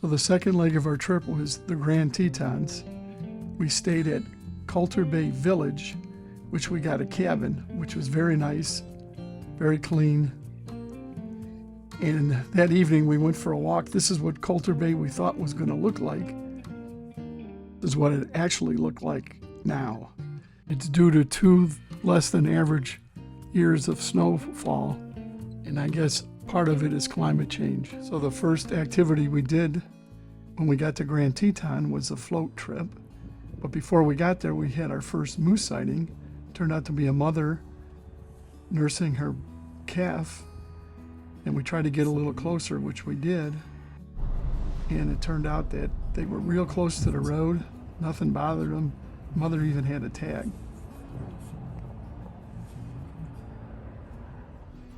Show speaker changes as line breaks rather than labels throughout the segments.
So the second leg of our trip was the Grand Tetons. We stayed at Coulter Bay Village, which we got a cabin, which was very nice, very clean. And that evening we went for a walk. This is what Coulter Bay we thought was going to look like. This is what it actually looked like now. It's due to 2 less than average years of snowfall, and I guess part of it is climate change. So the first activity we did when we got to Grand Teton was a float trip. But before we got there, we had our first moose sighting. Turned out to be a mother nursing her calf, and we tried to get a little closer, which we did. And it turned out that they were real close to the road. Nothing bothered them. Mother even had a tag.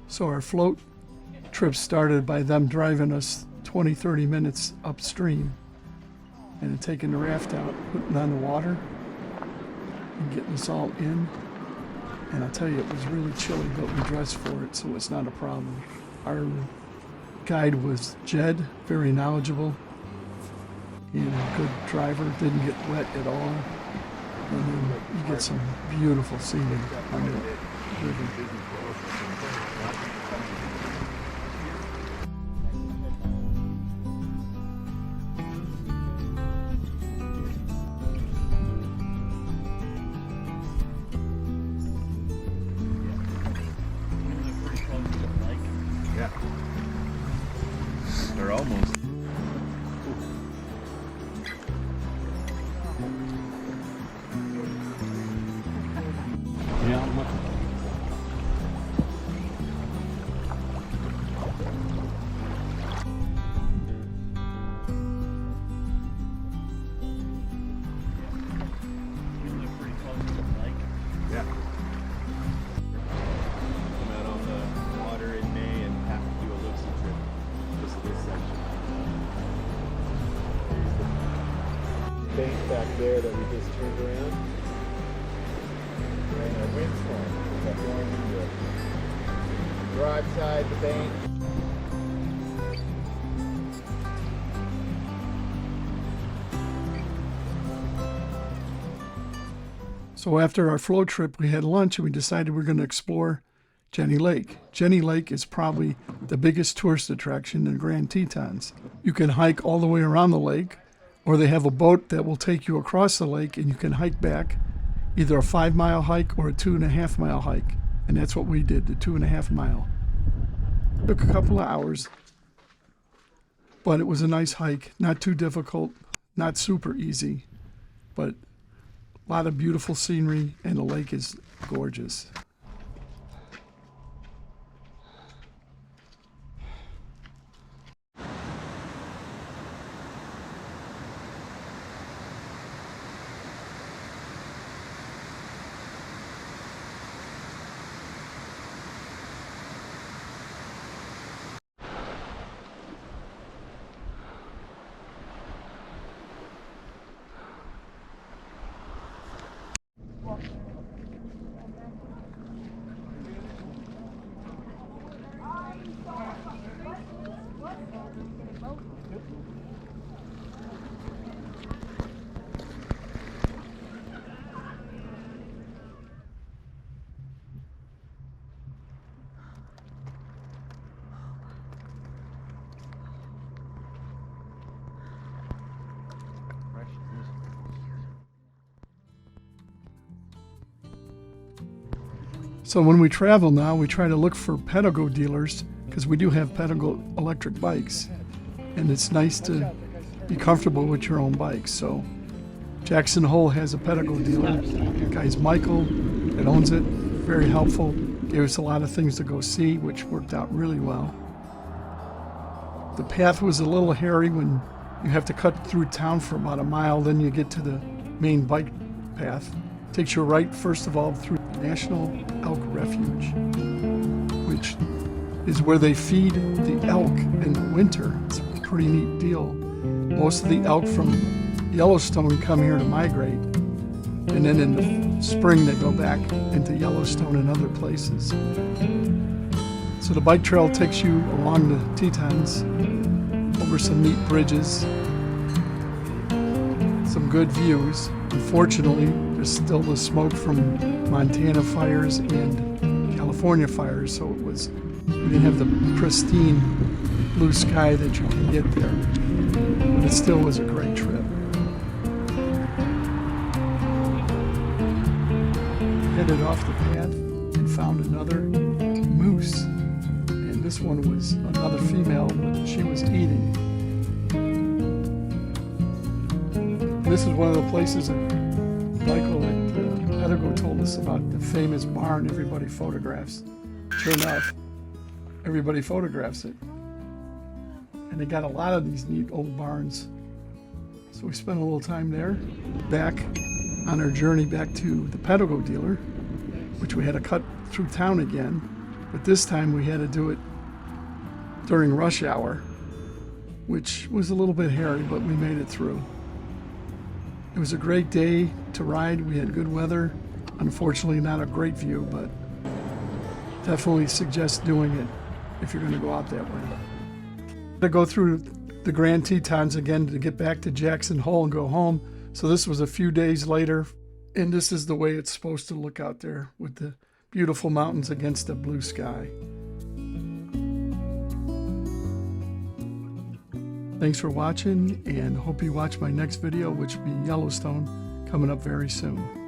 So our float trip started by them driving us 20-30 minutes upstream and then taking the raft out, putting it on the water and getting us all in. And I'll tell you, it was really chilly, but we dressed for it, so it's not a problem. Our guide was Jed, very knowledgeable and a good driver, didn't get wet at all. And then you get some beautiful scenery on the river.
Yeah. They're almost. Yeah. Yeah. Come out on the water in May and have to do a look-see trip just this section. Bank back there that we just turned around. And a windstorm that going into the broadside the bank.
So after our float trip, we had lunch and we decided we're going to explore Jenny Lake. Jenny Lake is probably the biggest tourist attraction in Grand Tetons. You can hike all the way around the lake, or they have a boat that will take you across the lake and you can hike back, either a 5-mile hike or a 2.5-mile hike. And that's what we did, the 2.5-mile. Took a couple of hours, but it was a nice hike, not too difficult, not super easy, but a lot of beautiful scenery, and the lake is gorgeous. So when we travel now, we try to look for Pedego dealers because we do have Pedego electric bikes, and it's nice to be comfortable with your own bike. So Jackson Hole has a Pedego dealer. The guy's Michael that owns it, very helpful. Gave us a lot of things to go see, which worked out really well. The path was a little hairy when you have to cut through town for about a mile, then you get to the main bike path. Takes you right, first of all, through National Elk Refuge, which is where they feed the elk in the winter. It's a pretty neat deal. Most of the elk from Yellowstone come here to migrate, and then in the spring they go back into Yellowstone and other places. So the bike trail takes you along the Tetons, over some neat bridges, some good views. Unfortunately, there's still the smoke from Montana fires and California fires, so we didn't have the pristine blue sky that you can get there. But it still was a great trip. Headed off the path and found another moose. And this one was another female, but she was eating. This is one of the places that Michael at Pedigo told us about, the famous barn everybody photographs. Sure enough, everybody photographs it. And they got a lot of these neat old barns. So we spent a little time there. Back on our journey back to the Pedigo dealer, which we had to cut through town again. But this time we had to do it during rush hour, which was a little bit hairy, but we made it through. It was a great day to ride. We had good weather. Unfortunately, not a great view, but definitely suggest doing it if you're going to go out that way. To go through the Grand Tetons again to get back to Jackson Hole and go home. So this was a few days later, and this is the way it's supposed to look out there with the beautiful mountains against the blue sky. Thanks for watching, and hope you watch my next video, which will be Yellowstone, coming up very soon.